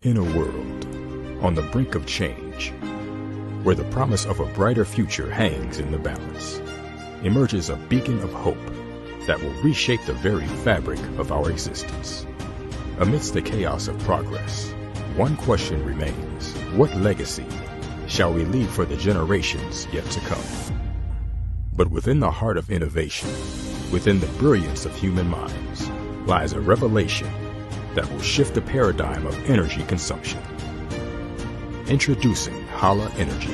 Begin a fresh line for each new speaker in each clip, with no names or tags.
In a world on the brink of change, where the promise of a brighter future hangs in the balance, emerges a beacon of hope that will reshape the very fabric of our existence. Amidst the chaos of progress, one question remains: what legacy shall we leave for the generations yet to come? But within the heart of innovation, within the brilliance of human minds, lies a revelation that will shift the paradigm of energy consumption. Introducing Hala Energy,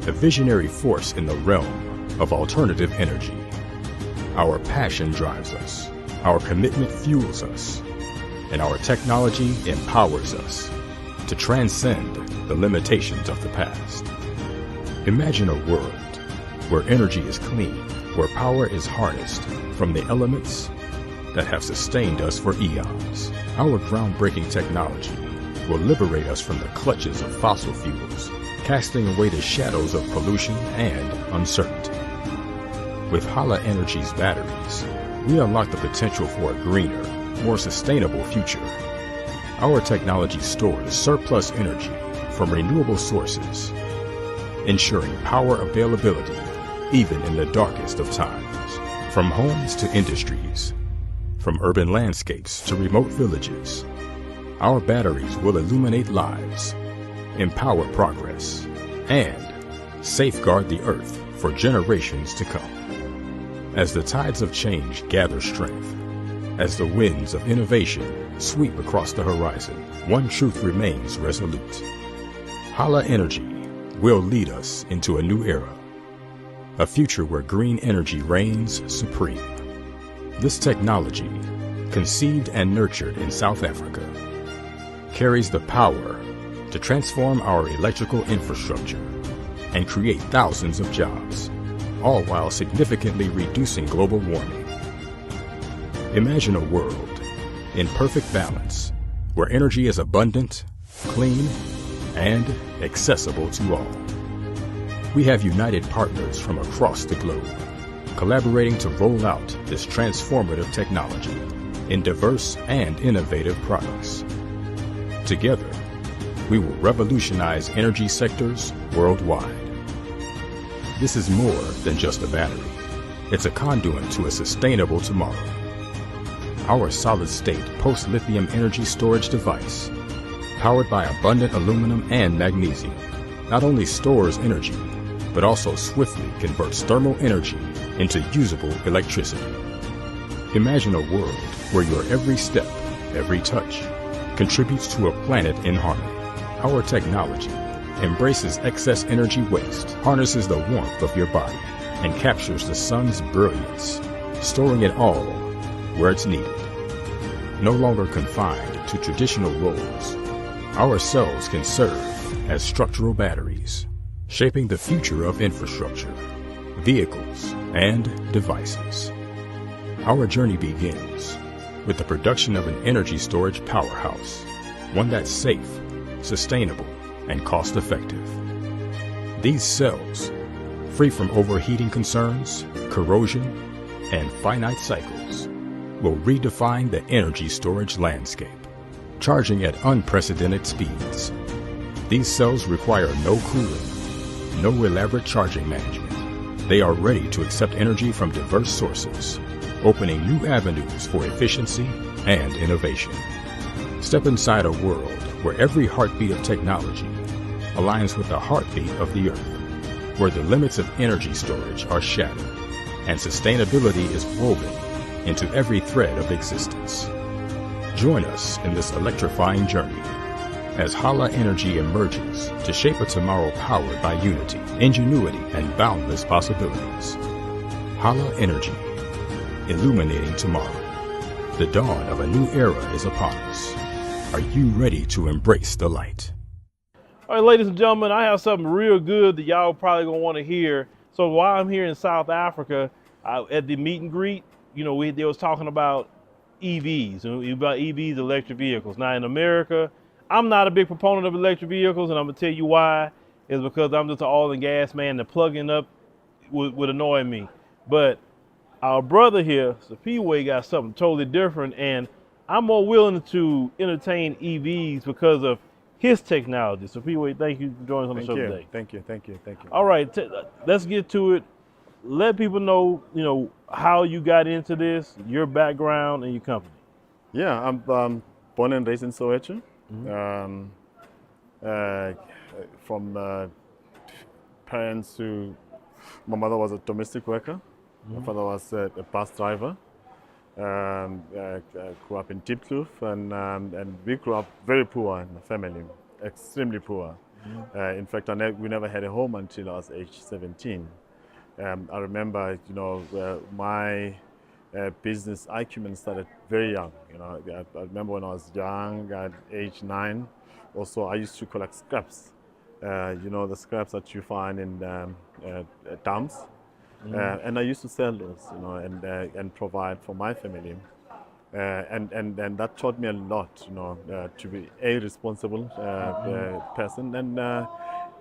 a visionary force in the realm of alternative energy. Our passion drives us, our commitment fuels us, and our technology empowers us to transcend the limitations of the past. Imagine a world where energy is clean, where power is harnessed from the elements that have sustained us for eons. Our groundbreaking technology will liberate us from the clutches of fossil fuels, casting away the shadows of pollution and uncertainty. With Hala Energy's batteries, we unlock the potential for a greener, more sustainable future. Our technology stores surplus energy from renewable sources, ensuring power availability even in the darkest of times. From homes to industries, from urban landscapes to remote villages, our batteries will illuminate lives, empower progress, and safeguard the Earth for generations to come. As the tides of change gather strength, as the winds of innovation sweep across the horizon, one truth remains resolute. Hala Energy will lead us into a new era, a future where green energy reigns supreme. This technology, conceived and nurtured in South Africa, carries the power to transform our electrical infrastructure and create thousands of jobs, all while significantly reducing global warming. Imagine a world in perfect balance, where energy is abundant, clean, and accessible to all. We have united partners from across the globe, collaborating to roll out this transformative technology in diverse and innovative products. Together, we will revolutionize energy sectors worldwide. This is more than just a battery. It's a conduit to a sustainable tomorrow. Our solid-state post-lithium energy storage device, powered by abundant aluminum and magnesium, not only stores energy, but also swiftly converts thermal energy into usable electricity. Imagine a world where your every step, every touch, contributes to a planet in harmony. Our technology embraces excess energy waste, harnesses the warmth of your body, and captures the sun's brilliance, storing it all where it's needed. No longer confined to traditional roles, our cells can serve as structural batteries, shaping the future of infrastructure, vehicles, and devices. Our journey begins with the production of an energy storage powerhouse, one that's safe, sustainable, and cost-effective. These cells, free from overheating concerns, corrosion, and finite cycles, will redefine the energy storage landscape, charging at unprecedented speeds. These cells require no cooling, no elaborate charging management. They are ready to accept energy from diverse sources, opening new avenues for efficiency and innovation. Step inside a world where every heartbeat of technology aligns with the heartbeat of the Earth, where the limits of energy storage are shattered and sustainability is woven into every thread of existence. Join us in this electrifying journey as Hala Energy emerges to shape a tomorrow powered by unity, ingenuity, and boundless possibilities. Hala Energy, illuminating tomorrow. The dawn of a new era is upon us. Are you ready to embrace the light?
All right, ladies and gentlemen, I have something real good that y'all probably gonna want to hear. So while I'm here in South Africa, at the meet and greet, you know, they was talking about EVs, about EVs, electric vehicles. Now in America, I'm not a big proponent of electric vehicles, and I'm gonna tell you why. Is because I'm just an oil and gas man, and plugging up would annoy me. But our brother here, Siphiwe, got something totally different, and I'm more willing to entertain EVs because of his technology. So, Siphiwe, thank you for joining us on the
Thank
show
you.
today.
Thank you. Thank you. Thank you.
All right, let's get to it. Let people know, how you got into this, your background, and your company.
Yeah, I'm born and raised in Soweto.
Mhm.
Uh, from parents who, my mother was a domestic worker. My father was a bus driver. Grew up in Diepkloof, and we grew up very poor in the family, extremely poor. In fact, we never had a home until I was age 17. I remember, my business acumen started very young. I remember when I was young, at age 9, also I used to collect scraps. The scraps that you find in dumps. And I used to sell those, and provide for my family. And that taught me a lot, to be a responsible person.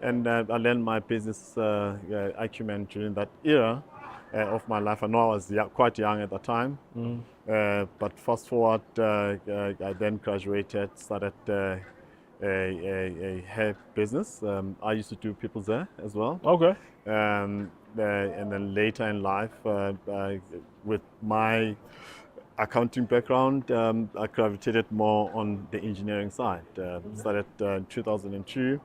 And I learned my business acumen during that era of my life. I know I was quite young at the time, but fast forward, I then graduated, started a hair business. I used to do people's hair as well.
Okay.
And then later in life, with my accounting background, I gravitated more on the engineering side. Started in 2002,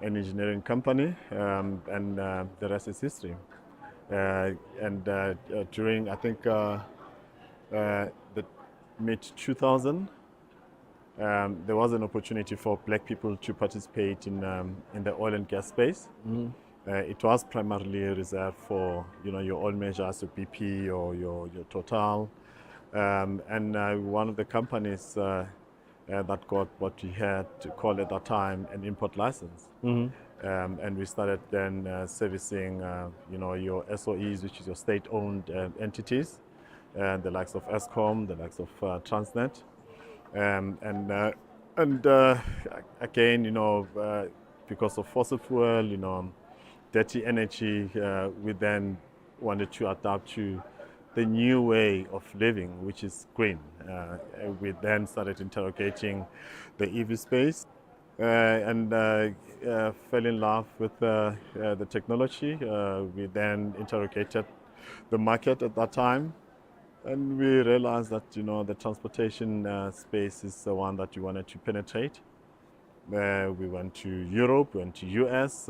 an engineering company, and the rest is history. During, I think, the mid-2000, there was an opportunity for black people to participate in the oil and gas space. It was primarily reserved for your oil majors, your BP or your Total, and one of the companies that got what we had to call at that time an import license. And we started then servicing your SOEs, which is your state-owned entities, the likes of Eskom, the likes of Transnet, again, because of fossil fuel, dirty energy, we then wanted to adapt to the new way of living, which is green. We then started interrogating the EV space and fell in love with the technology. We then interrogated the market at that time, and we realized that the transportation space is the one that we wanted to penetrate. We went to Europe, went to US,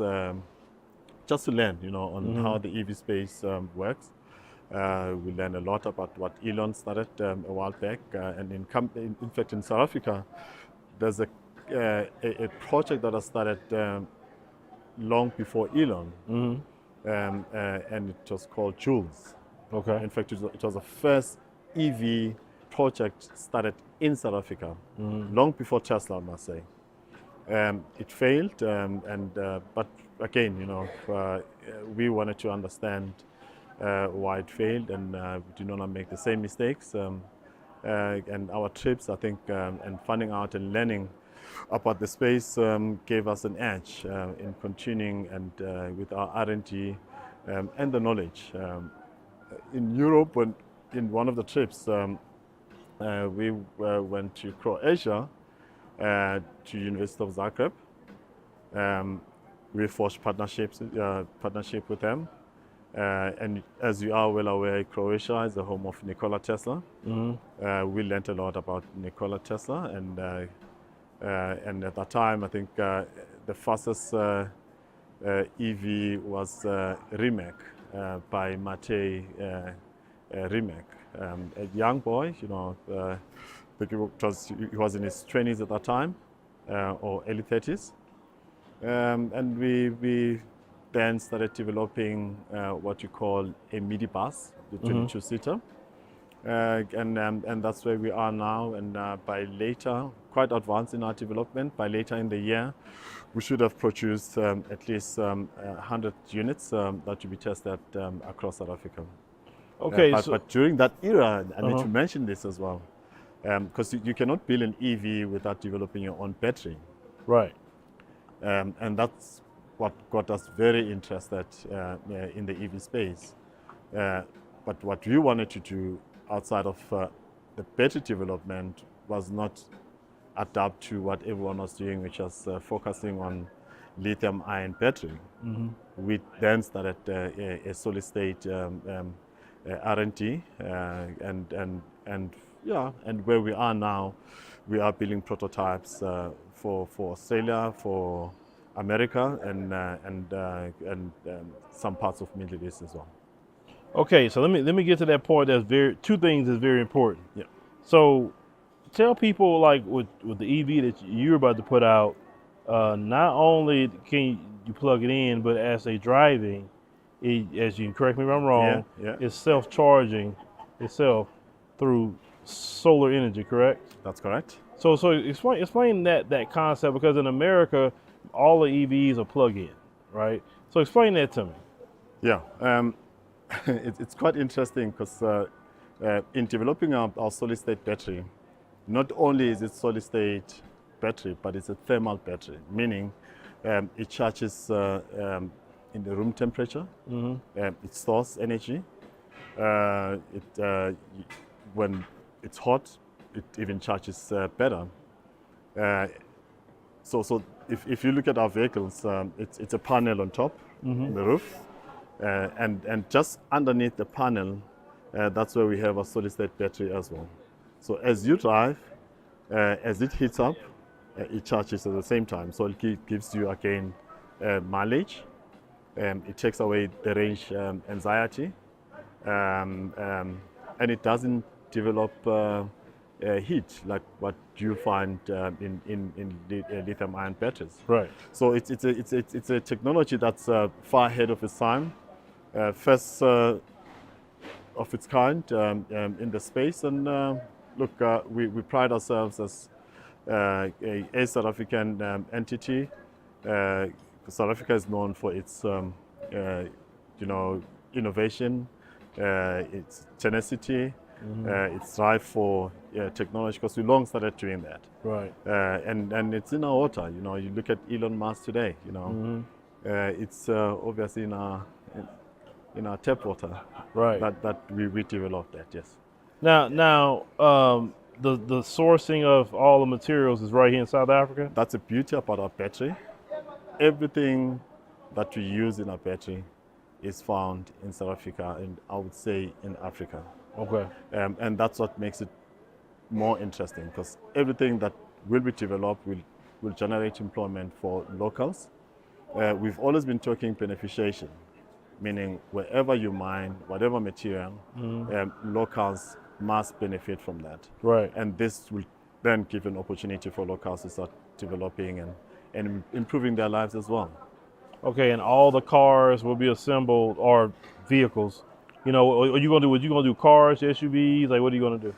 just to learn, on how the EV space works. We learned a lot about what Elon started a while back, and in fact in South Africa, there's a project that I started long before Elon, and it was called Jules.
Okay.
In fact, it was the first EV project started in South Africa, long before Tesla, I must say. It failed, but again, we wanted to understand why it failed, and we did not make the same mistakes. And our trips, I think, and finding out and learning about the space gave us an edge in continuing and with our R&D and the knowledge. In Europe, in one of the trips, we went to Croatia, to University of Zagreb. We forged partnership with them. And as you are well aware, Croatia is the home of Nikola Tesla. We learned a lot about Nikola Tesla, and at that time, I think the fastest EV was Rimac by Matej Rimac, a young boy. I think he was in his 20s at that time, or early 30s, and we then started developing what you call a midi bus, the 22-seater, and that's where we are now. And by later, quite advanced in our development, by later in the year, we should have produced at least 100 units that will be tested across South Africa.
Okay.
But during that era, I need to mention this as well, because you cannot build an EV without developing your own battery.
Right.
And that's what got us very interested in the EV space. But what we wanted to do outside of the battery development was not adapt to what everyone was doing, which was focusing on lithium-ion battery. We then started a solid-state R&D, and where we are now, we are building prototypes for Australia, for America, and some parts of Middle East as well.
Okay, so let me get to that point. Two things is very important.
Yeah.
So tell people, like, with the EV that you're about to put out, not only can you plug it in, but as they driving, as you can correct me if I'm wrong, it's self-charging itself through solar energy, correct?
That's correct.
So explain that concept, because in America, all the EVs are plug-in, right? So explain that to me.
Yeah, it's quite interesting because in developing our solid-state battery, not only is it solid-state battery, but it's a thermal battery, meaning it charges in the room temperature. It stores energy. When it's hot, it even charges better. So if you look at our vehicles, it's a panel on top, on the roof, and just underneath the panel, that's where we have a solid-state battery as well. So as you drive, as it heats up, it charges at the same time. So it gives you, again, mileage. It takes away the range anxiety, and it doesn't develop heat like what you find in lithium-ion batteries.
Right.
So it's a technology that's far ahead of its time, first of its kind in the space. And look, we pride ourselves as a South African entity. South Africa is known for its innovation, its tenacity, its drive for technology, because we long started doing that.
Right.
And it's in our water. You look at Elon Musk today. It's obviously in our tap water.
Right.
That we developed that. Yes.
Now, the sourcing of all the materials is right here in South Africa?
That's the beauty about our battery. Everything that we use in our battery is found in South Africa, and I would say in Africa.
Okay.
And that's what makes it more interesting, because everything that will be developed will generate employment for locals. We've always been talking beneficiation, meaning wherever you mine, whatever material, locals must benefit from that.
Right.
And this will then give an opportunity for locals to start developing and improving their lives as well.
Okay, and all the cars will be assembled, or vehicles. Are you gonna do cars, SUVs? Like, what are you gonna do?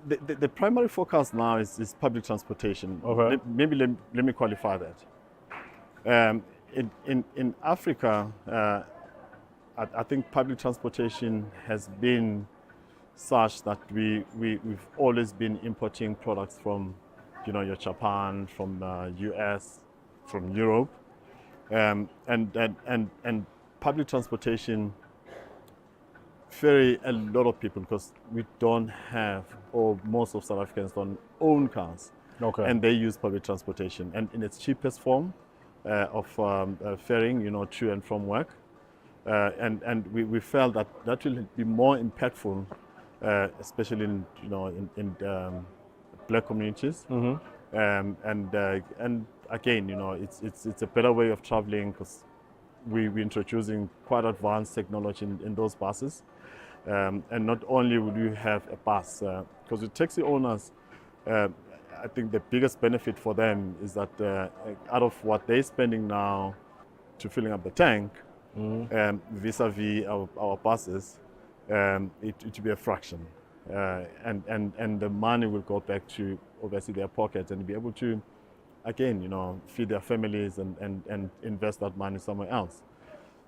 The primary focus now is public transportation.
Okay.
Maybe let me qualify that. In Africa, I think public transportation has been such that we've always been importing products from, your Japan, from US, from Europe, and public transportation ferry a lot of people, because we don't have, or most of South Africans don't own cars.
Okay.
And they use public transportation, and in its cheapest form of ferrying, to and from work. And we felt that will be more impactful, especially in black communities. And again, it's a better way of traveling, because we're introducing quite advanced technology in those buses. And not only will you have a bus, because with taxi owners, I think the biggest benefit for them is that out of what they're spending now to filling up the tank, vis-a-vis our buses, it will be a fraction. And the money will go back to, obviously, their pockets, and be able to, again, feed their families and invest that money somewhere else.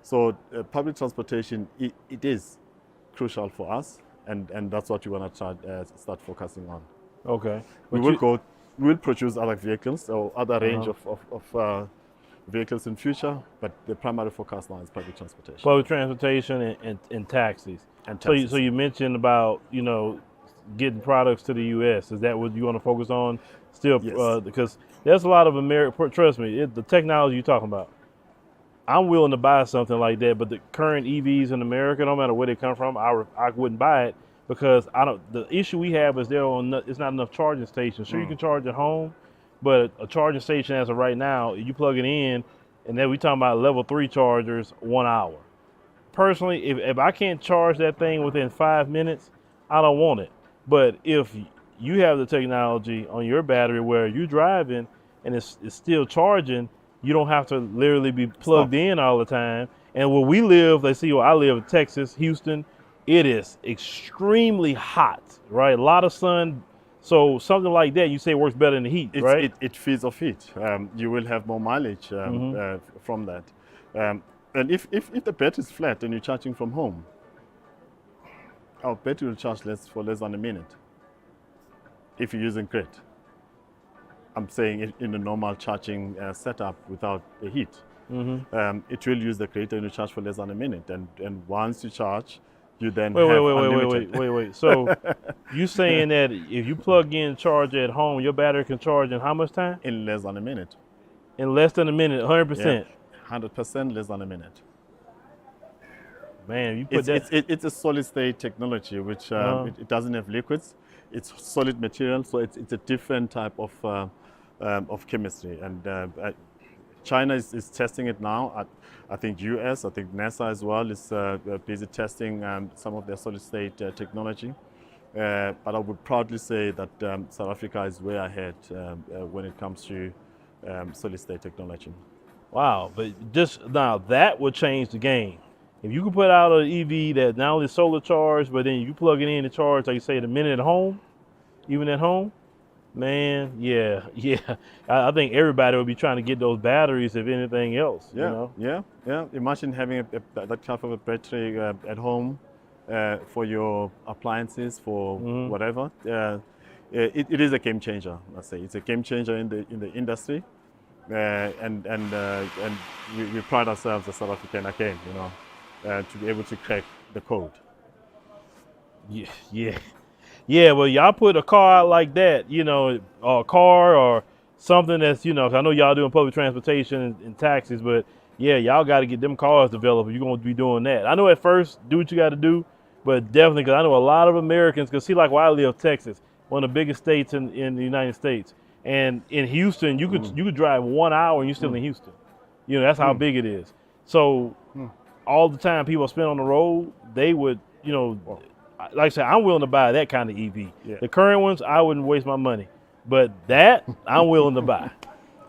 So public transportation, it is crucial for us, and that's what we want to start focusing on.
Okay.
We will produce other vehicles or other range of vehicles in future, but the primary focus now is public transportation.
Public transportation and taxis.
And taxis.
So you mentioned about, getting products to the U.S. Is that what you want to focus on still?
Yes.
Because there's a lot of American, trust me, the technology you're talking about, I'm willing to buy something like that, but the current EVs in America, no matter where they come from, I wouldn't buy it because I don't. The issue we have is it's not enough charging stations. Sure, you can charge at home, but a charging station as of right now, you plug it in, and then we talking about level 3 chargers, 1 hour. Personally, if I can't charge that thing within 5 minutes, I don't want it. But if you have the technology on your battery where you're driving and it's still charging, you don't have to literally be plugged in all the time. And where we live, let's see, where I live in Texas, Houston, it is extremely hot, right? A lot of sun. So something like that, you say works better in the heat, right?
It feeds off heat. You will have more mileage from that. And if the battery is flat and you're charging from home, our battery will charge for less than a minute if you're using grid. I'm saying in a normal charging setup without the heat. It will use the grid and you charge for less than a minute. And once you charge, you then have unlimited.
Wait. So you saying that if you plug in charge at home, your battery can charge in how much time?
In less than a minute.
In less than a minute, 100%.
100% less than a minute.
Man, you put
it's a solid state technology, which it doesn't have liquids. It's solid material, so it's a different type of chemistry. And China is testing it now. I think US, I think NASA as well is busy testing some of their solid state technology. But I would proudly say that South Africa is way ahead when it comes to solid state technology.
Wow, but just now that would change the game. If you could put out an EV that not only solar charged, but then you plug it in and charge, like you say, in a minute at home, even at home, man, yeah. I think everybody would be trying to get those batteries, if anything else.
Yeah,
you know?
yeah. Imagine having that type of a battery at home for your appliances, for whatever. It is a game changer. I say it's a game changer in the industry. And we pride ourselves as South African again, to be able to crack the code.
Yeah. Well, y'all put a car out like that, or a car or something that's, 'cause I know y'all doing public transportation and taxis, but yeah, y'all got to get them cars developed. You're going to be doing that. I know at first, do what you got to do, but definitely, because I know a lot of Americans, because see, like where I live, Texas, one of the biggest states in the United States. And in Houston, you could drive 1 hour and you're still in Houston. That's how big it is. So all the time people spend on the road, they would, like I said, I'm willing to buy that kind of EV.
Yeah.
The current ones, I wouldn't waste my money. But that, I'm willing to buy.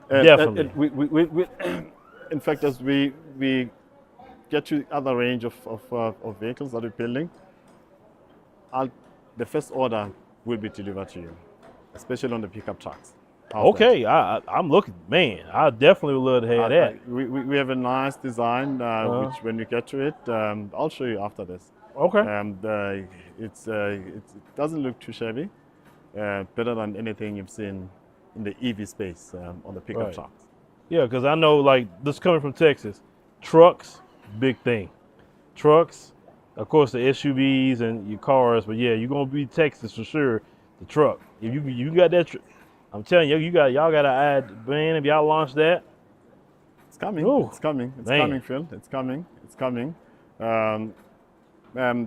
Definitely.
We, in fact, as we get to the other range of vehicles that we're building, the first order will be delivered to you, especially on the pickup trucks.
Okay, I'm looking, man. I definitely would love to have that.
We have a nice design, which when we get to it, I'll show you after this.
Okay.
It doesn't look too shabby. Better than anything you've seen in the EV space on the pickup trucks.
Yeah, because I know, like, this coming from Texas, trucks, big thing. Trucks, of course, the SUVs and your cars, but yeah, you're gonna be Texas for sure. The truck, if you got that. I'm telling you, y'all got to add, man, if y'all launch that.
It's coming.
Ooh,
it's coming, Phil. It's coming.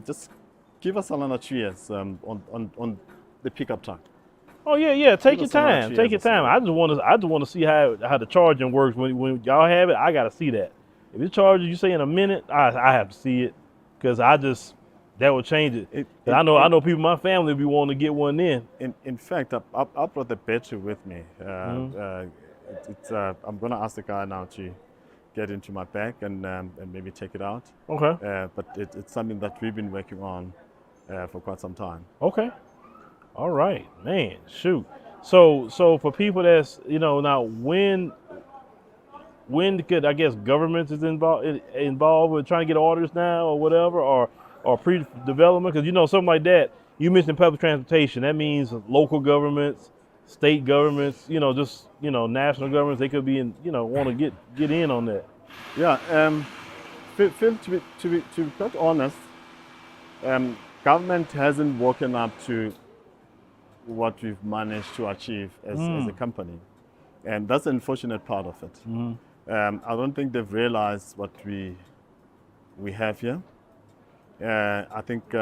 Just give us another 2 years on the pickup truck.
Oh yeah. Take your time. I just want to see how the charging works when y'all have it. I got to see that. If it charges, you say in a minute, I have to see it, because that would change it. I know people in my family will be wanting to get one in.
In fact, I brought the battery with me. I'm going to ask the guy now to get into my bag and maybe take it out.
Okay.
But it's something that we've been working on for quite some time.
Okay. All right, man. Shoot. So for people that's now when could, I guess, governments is involved with trying to get orders now or whatever, or pre-development, because something like that, you mentioned public transportation, that means local governments, state governments, national governments, they could be want to get in on that.
Yeah, Phil, to be quite honest, government hasn't woken up to what we've managed to achieve as a company. And that's the unfortunate part of it. I don't think they've realized what we have here. I think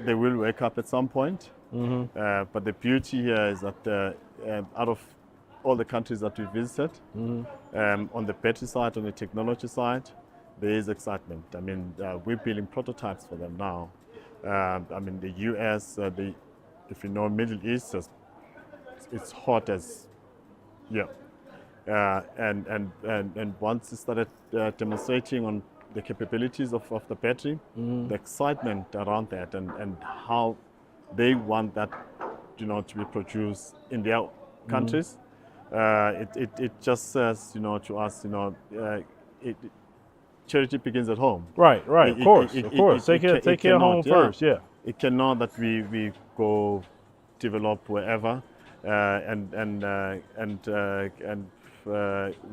they will wake up at some point. But the beauty here is that out of all the countries that we visited, on the battery side, on the technology side, there is excitement. I mean, we're building prototypes for them now. I mean, the US, if you know Middle East, it's hot as, and once it started demonstrating on the capabilities of the battery, the excitement around that, and how they want that, to be produced in their countries, it just says, to us, charity begins at home.
Right. Of course. Take care of home first. Yeah.
It cannot that we go develop wherever, and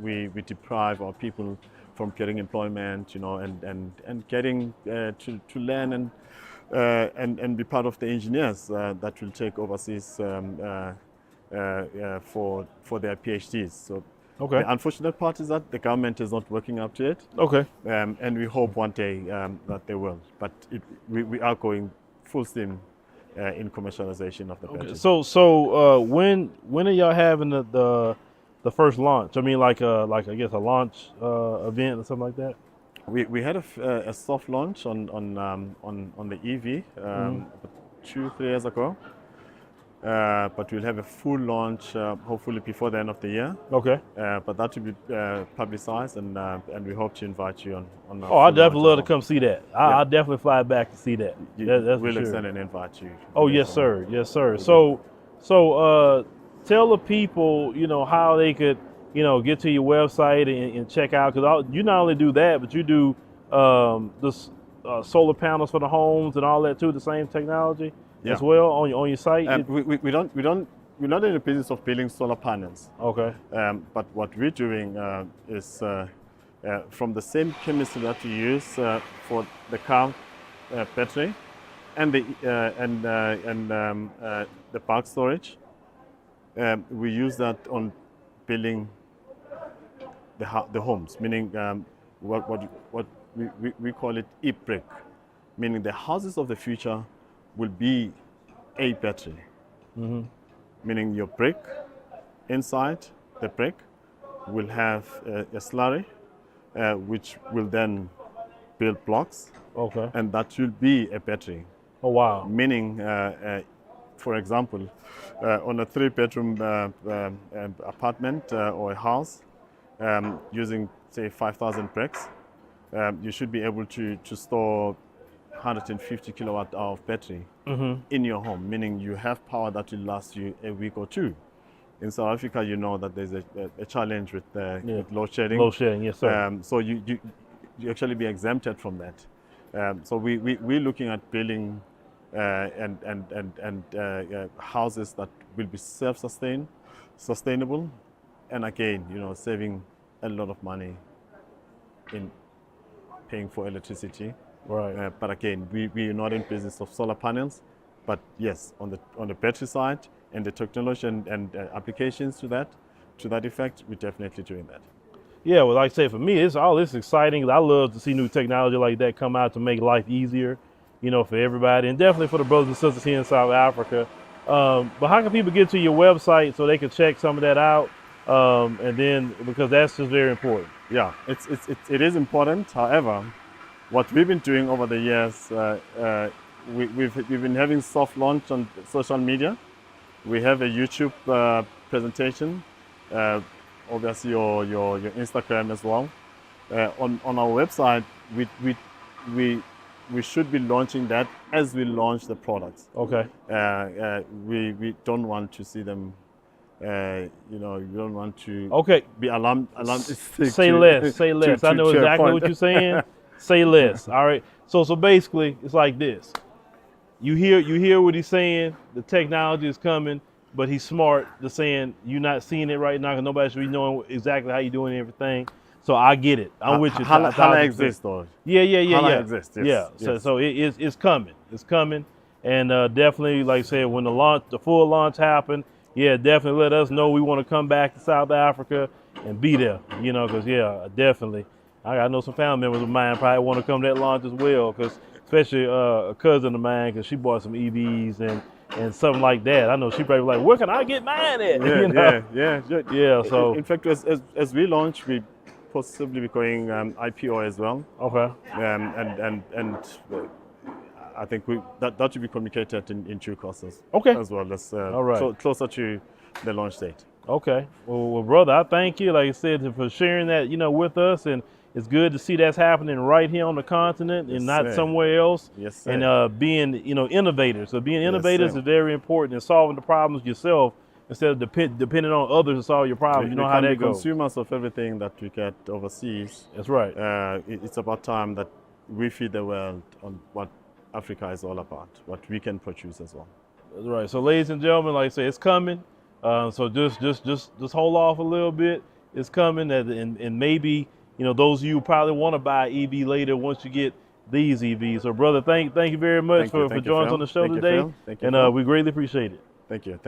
we deprive our people from getting employment, and getting to learn and be part of the engineers that will take overseas for their PhDs. So
okay.
The unfortunate part is that the government is not working up to it.
Okay.
And we hope one day that they will. But we are going full steam in commercialization of the battery.
So when are y'all having the first launch? I mean, like I guess a launch event or something like that.
We had a soft launch on the EV 2-3 years ago, but we'll have a full launch hopefully before the end of the year.
Okay.
But that will be publicized, and we hope to invite you on.
I'd definitely love to come see that. I'll definitely fly back to see that.
We'll extend an invite to you.
Oh yes, sir. Yes, sir. So tell the people, how they could, get to your website and check out, because you not only do that, but you do solar panels for the homes and all that too, the same technology as well on your site.
We're not in the business of building solar panels.
Okay.
But what we're doing is from the same chemistry that we use for the car battery and the bulk storage. We use that on building the homes, meaning what we call it e-brick, meaning the houses of the future will be a battery, meaning your brick inside the brick will have a slurry, which will then build blocks, and that will be a battery.
Oh wow!
Meaning, for example, on a 3-bedroom apartment or a house, using say 5,000 bricks, you should be able to store 150 kilowatt hour of battery in your home, meaning you have power that will last you a week or two. In South Africa, you know that there's a challenge with load shedding.
Load shedding, yes, sir.
So you actually be exempted from that. So we're looking at building houses that will be sustainable, and again, saving a lot of money in paying for electricity.
Right.
But again, we are not in business of solar panels, but yes, on the battery side and the technology and applications to that effect, we're definitely doing that.
Yeah, well, like I say, for me, it's exciting. I love to see new technology like that come out to make life easier, for everybody, and definitely for the brothers and sisters here in South Africa. But how can people get to your website so they can check some of that out? And then, because that's just very important.
Yeah, it is important. However, what we've been doing over the years, we've been having soft launch on social media. We have a YouTube presentation, obviously your Instagram as well. On our website, we should be launching that as we launch the products.
Okay.
We don't want to see them. You don't want to be alarmistic.
Say less. I know exactly what you're saying. Say less. All right. So basically, it's like this. You hear what he's saying. The technology is coming, but he's smart. The saying you're not seeing it right now because nobody should be knowing exactly how you're doing everything. So I get it. I'm with you.
Hala exists, though.
Yeah.
Hala exists. Yes,
yeah.
yes.
So it's coming. It's coming. And definitely, like I said, when the full launch happened, yeah, definitely let us know. We want to come back to South Africa and be there, you know, because yeah, definitely. I know some family members of mine probably want to come to that launch as well, because especially a cousin of mine, because she bought some EVs and something like that. I know she probably like, where can I get mine at?
Yeah,
You know?
yeah.
So
In fact, as we launch, we possibly be going IPO as well.
okay,
And I think that should be communicated in due course
okay,
as well. As
all right.
closer to the launch date.
Okay. Well, brother, I thank you, like I said, for sharing that, you know, with us. And it's good to see that's happening right here on the continent and
Yes,
not
sir.
somewhere else.
Yes, sir.
And being, you know, innovators. So being
Yes,
innovators
sir.
is very important, and solving the problems yourself instead of depending on others to solve your problems. You know
we
how
can
that
be
goes.
consumers of everything that we get overseas.
That's right.
It's about time that we feed the world on what Africa is all about, what we can produce as well.
That's right. So, ladies and gentlemen, like I say, it's coming. So just hold off a little bit. It's coming, and maybe, you know, those of you who probably want to buy EV later once you get these EVs. So, brother, thank you very much for joining us on the show today,
Thank you,
and
Phil.
we greatly appreciate it.
Thank you.